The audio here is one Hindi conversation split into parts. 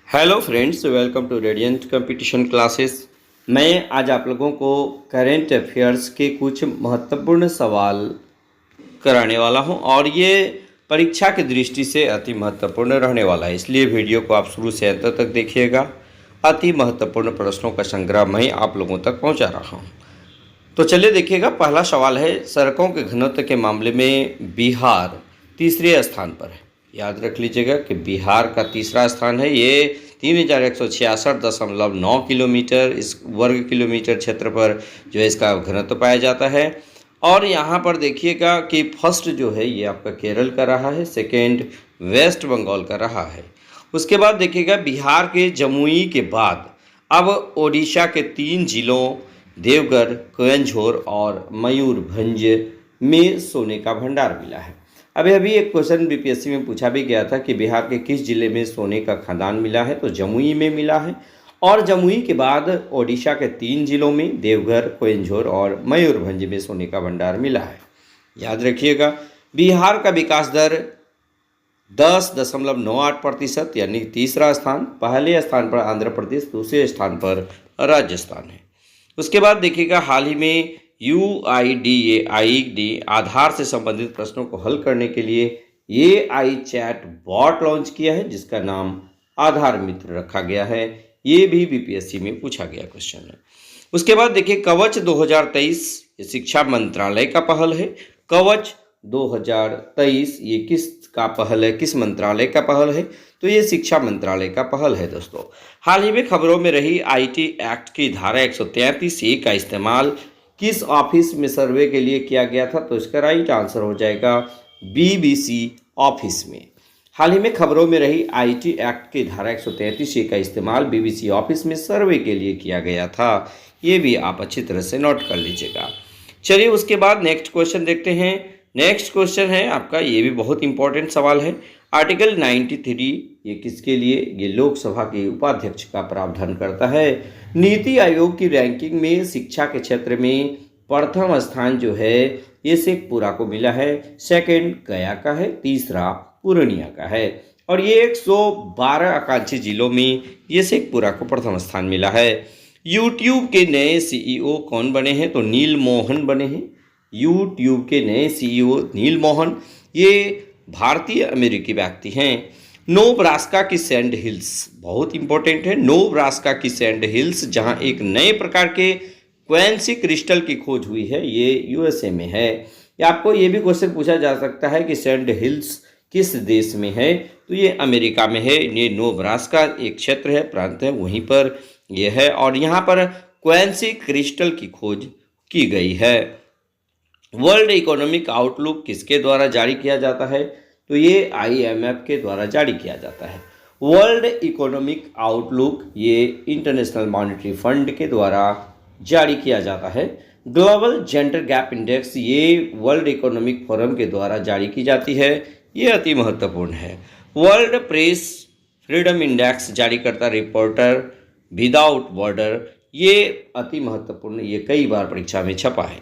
Hello friends, welcome to radiant competition classes. मैं आज आप लोगों को करेंट अफेयर्स के कुछ महत्वपूर्ण सवाल कराने वाला हूं और ये परीक्षा की दृष्टि से अति महत्वपूर्ण रहने वाला है, इसलिए वीडियो को आप शुरू से अंत तक देखिएगा। अति महत्वपूर्ण प्रश्नों का संग्रह मैं आप लोगों तक पहुंचा रहा हूं। तो चलिए देखिएगा, पहला सवाल है, सड़कों के घनत्व के मामले में बिहार तीसरे स्थान पर है। याद रख लीजिएगा कि बिहार का तीसरा स्थान है। ये 3166.9 किलोमीटर इस वर्ग किलोमीटर क्षेत्र पर जो है इसका घनत्व पाया जाता है। और यहाँ पर देखिएगा कि फर्स्ट जो है ये आपका केरल का रहा है, सेकेंड वेस्ट बंगाल का रहा है। उसके बाद देखिएगा बिहार के जमुई के बाद अब ओडिशा के 3 जिलों देवघर, केंझोर और मयूरभंज में सोने का भंडार मिला है। अभी अभी एक क्वेश्चन बीपीएससी में पूछा भी गया था कि बिहार के किस जिले में सोने का खदान मिला है, तो जमुई में मिला है। और जमुई के बाद ओडिशा के 3 जिलों में देवघर, केंझोर और मयूरभंज में सोने का भंडार मिला है। याद रखिएगा, बिहार का विकास दर 10.98% यानी तीसरा स्थान। पहले स्थान पर आंध्र प्रदेश, दूसरे स्थान पर राजस्थान है। उसके बाद देखिएगा, हाल ही में UIDAI ने आधार से संबंधित प्रश्नों को हल करने के लिए AI चैट बॉट लॉन्च किया है, जिसका नाम आधार मित्र रखा गया है। ये भी बीपीएससी में पूछा गया क्वेश्चन है। उसके बाद देखिए, कवच 2023 शिक्षा मंत्रालय का पहल है। कवच 2023 ये किस का पहल है, किस मंत्रालय का पहल है, तो ये शिक्षा मंत्रालय का पहल है दोस्तों। हाल ही में खबरों में रही IT एक्ट की धारा 133A का इस्तेमाल किस ऑफिस में सर्वे के लिए किया गया था, तो इसका राइट आंसर हो जाएगा BBC ऑफिस में। हाल ही में खबरों में रही IT एक्ट की धारा 133A का इस्तेमाल BBC ऑफिस में सर्वे के लिए किया गया था। ये भी आप अच्छी तरह से नोट कर लीजिएगा। चलिए उसके बाद नेक्स्ट क्वेश्चन देखते हैं। नेक्स्ट क्वेश्चन है आपका, ये भी बहुत इंपॉर्टेंट सवाल है। आर्टिकल 93 ये किसके लिए, ये लोकसभा के उपाध्यक्ष का प्रावधान करता है। नीति आयोग की रैंकिंग में शिक्षा के क्षेत्र में प्रथम स्थान जो है ये शेखपुरा को मिला है, सेकंड गया का है, तीसरा पूर्णिया का है। और ये 112 आकांक्षी जिलों में ये शेखपुरा को प्रथम स्थान मिला है। यूट्यूब के नए CEO कौन बने हैं, तो नील मोहन बने हैं। यूट्यूब के नए CEO नील मोहन ये भारतीय अमेरिकी व्यक्ति हैं। नोब्रास्का की सैंड हिल्स बहुत इंपॉर्टेंट है। नोब्रास्का की सैंड हिल्स जहां एक नए प्रकार के क्वेंसी क्रिस्टल की खोज हुई है, ये USA में है। या आपको ये भी क्वेश्चन पूछा जा सकता है कि सैंड हिल्स किस देश में है, तो ये अमेरिका में है। ये नोब्रास्का एक क्षेत्र है, प्रांत है, वहीं पर ये है और यहाँ पर क्वेंसी क्रिस्टल की खोज की गई है। वर्ल्ड इकोनॉमिक आउटलुक किसके द्वारा जारी किया जाता है, तो ये IMF के द्वारा जारी किया जाता है। वर्ल्ड इकोनॉमिक आउटलुक ये इंटरनेशनल मॉनेटरी फंड के द्वारा जारी किया जाता है। ग्लोबल जेंडर गैप इंडेक्स ये वर्ल्ड इकोनॉमिक फोरम के द्वारा जारी की जाती है। ये अति महत्वपूर्ण है। वर्ल्ड प्रेस फ्रीडम इंडेक्स जारी करता रिपोर्टर विदाउट बॉर्डर, ये अति महत्वपूर्ण, ये कई बार परीक्षा में छपा है।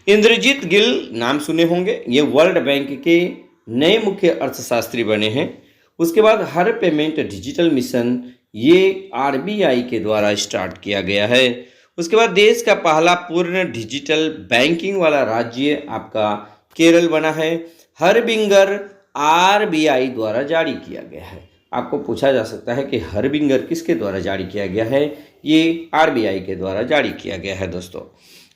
इंद्रजीत गिल नाम सुने होंगे, ये वर्ल्ड बैंक के नए मुख्य अर्थशास्त्री बने हैं। उसके बाद हर पेमेंट डिजिटल मिशन ये RBI के द्वारा स्टार्ट किया गया है। उसके बाद देश का पहला पूर्ण डिजिटल बैंकिंग वाला राज्य आपका केरल बना है। हरबिंगर RBI द्वारा जारी किया गया है। आपको पूछा जा सकता है कि हरबिंगर किसके द्वारा जारी किया गया है, ये RBI के द्वारा जारी किया गया है दोस्तों।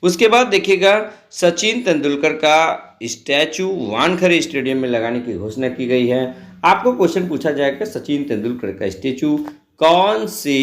उसके बाद देखिएगा, सचिन तेंदुलकर का स्टैचू वानखेड़े स्टेडियम में लगाने की घोषणा की गई है। आपको क्वेश्चन पूछा जाएगा सचिन तेंदुलकर का स्टैचू कौन से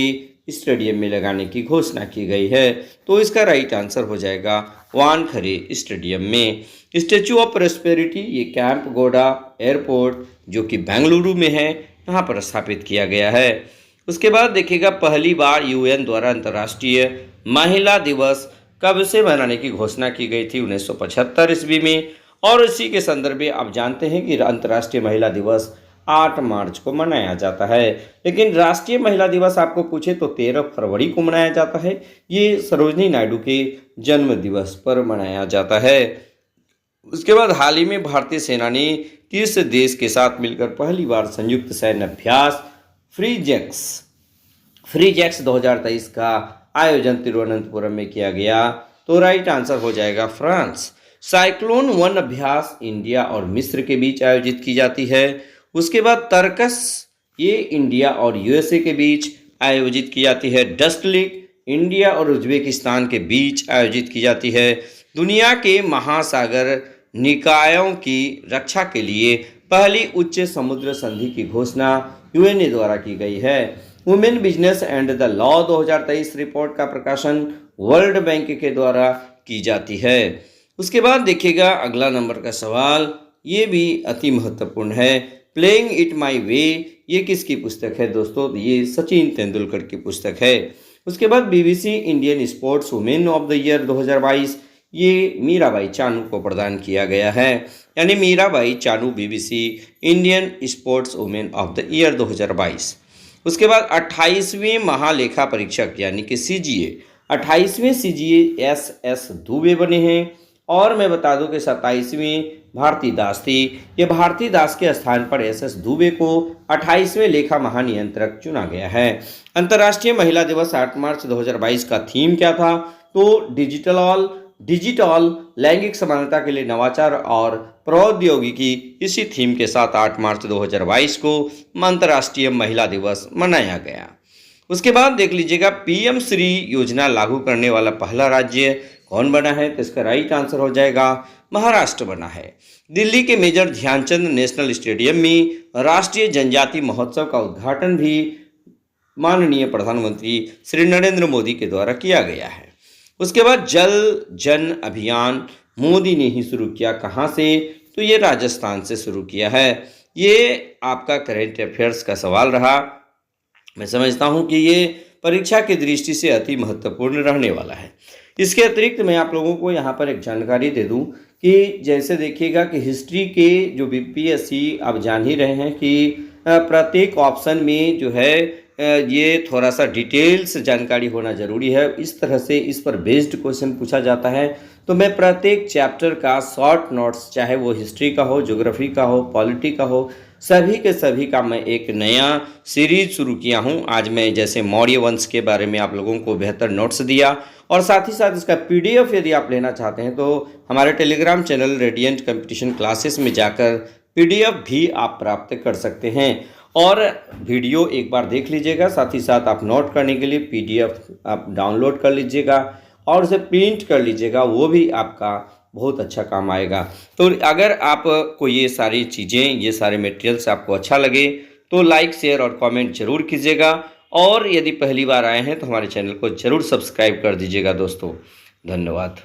स्टेडियम में लगाने की घोषणा की गई है, तो इसका राइट आंसर हो जाएगा वानखेड़े स्टेडियम में। स्टैचू ऑफ प्रॉस्पेरिटी ये कैंप गौड़ा एयरपोर्ट जो कि बेंगलुरु में है, यहाँ पर स्थापित किया गया है। उसके बाद देखिएगा, पहली बार UN द्वारा अंतर्राष्ट्रीय महिला दिवस कब से मनाने की घोषणा की गई थी, 1975 ईस्वी में। और इसी के संदर्भ में आप जानते हैं कि अंतर्राष्ट्रीय महिला दिवस 8 मार्च को मनाया जाता है। लेकिन राष्ट्रीय महिला दिवस आपको पूछे तो 13 फरवरी को मनाया जाता है। ये सरोजनी नायडू के जन्म दिवस पर मनाया जाता है। उसके बाद हाल ही में भारतीय सेना ने किस देश के साथ मिलकर पहली बार संयुक्त सैन्य अभ्यास फ्रीजेक्स फ्रीजैक्स 2023 का आयोजन तिरुवनंतपुरम में किया गया, तो राइट आंसर हो जाएगा फ्रांस। साइक्लोन वन अभ्यास इंडिया और मिस्र के बीच आयोजित की जाती है। उसके बाद तर्कस, ये इंडिया और यूएसए के बीच आयोजित की जाती है। डस्ट लीग इंडिया और उज्बेकिस्तान के बीच आयोजित की जाती है। दुनिया के महासागर निकायों की रक्षा के लिए पहली उच्च समुद्र संधि की घोषणा यूएनए द्वारा की गई है। Women business and the law 2023 report का प्रकाशन वर्ल्ड बैंक के द्वारा की जाती है। उसके बाद देखिएगा अगला नंबर का सवाल, ये भी अति महत्वपूर्ण है। प्लेइंग इट माई वे, ये किसकी पुस्तक है दोस्तों? ये सचिन तेंदुलकर की पुस्तक है। उसके बाद BBC Indian sports women of the year 2022, ये मीराबाई चानू को प्रदान किया गया है, यानी Mirabai Chanu BBC Indian sports women of the year 2022। उसके बाद 28वें महालेखा परीक्षक यानी कि सीजीए, 28वें सीजीए एस दुबे बने हैं। और मैं बता दूं कि 27वीं भारती दास थी। ये भारती दास के स्थान पर एस दुबे को 28वें लेखा महानियंत्रक चुना गया है। अंतर्राष्ट्रीय महिला दिवस 8 मार्च 2022 का थीम क्या था? तो डिजिटल लैंगिक समानता के लिए नवाचार और प्रौद्योगिकी, इसी थीम के साथ 8 मार्च 2022 को अंतर्राष्ट्रीय महिला दिवस मनाया गया। उसके बाद देख लीजिएगा पीएम श्री योजना लागू करने वाला पहला राज्य कौन बना है? तो इसका राइट आंसर हो जाएगा महाराष्ट्र बना है। दिल्ली के मेजर ध्यानचंद नेशनल स्टेडियम में राष्ट्रीय जनजाति महोत्सव का उद्घाटन भी माननीय प्रधानमंत्री श्री नरेंद्र मोदी के द्वारा किया गया है। उसके बाद जल जन अभियान मोदी ने ही शुरू किया, कहाँ से? तो ये राजस्थान से शुरू किया है। ये आपका करेंट अफेयर्स का सवाल रहा। मैं समझता हूँ कि ये परीक्षा की दृष्टि से अति महत्वपूर्ण रहने वाला है। इसके अतिरिक्त मैं आप लोगों को यहाँ पर एक जानकारी दे दूँ कि जैसे देखिएगा कि हिस्ट्री के जो बीपीएससी आप जान ही रहे हैं कि प्रत्येक ऑप्शन में जो है ये थोड़ा सा डिटेल्स जानकारी होना ज़रूरी है। इस तरह से इस पर बेस्ड क्वेश्चन पूछा जाता है। तो मैं प्रत्येक चैप्टर का शॉर्ट नोट्स, चाहे वो हिस्ट्री का हो, ज्योग्राफी का हो, पॉलिटी का हो, सभी के सभी का मैं एक नया सीरीज शुरू किया हूं। आज मैं जैसे मौर्य वंश के बारे में आप लोगों को बेहतर नोट्स दिया, और साथ ही साथ इसका पीडीएफ यदि आप लेना चाहते हैं तो हमारे Telegram channel radiant competition classes में जाकर पीडीएफ भी आप प्राप्त कर सकते हैं। और वीडियो एक बार देख लीजिएगा, साथ ही साथ आप नोट करने के लिए पीडीएफ आप डाउनलोड कर लीजिएगा और उसे प्रिंट कर लीजिएगा, वो भी आपका बहुत अच्छा काम आएगा। तो अगर आपको ये सारी चीज़ें, ये सारे मटेरियल्स आपको अच्छा लगे तो लाइक, शेयर और कमेंट जरूर कीजिएगा। और यदि पहली बार आए हैं तो हमारे चैनल को जरूर सब्सक्राइब कर दीजिएगा दोस्तों। धन्यवाद।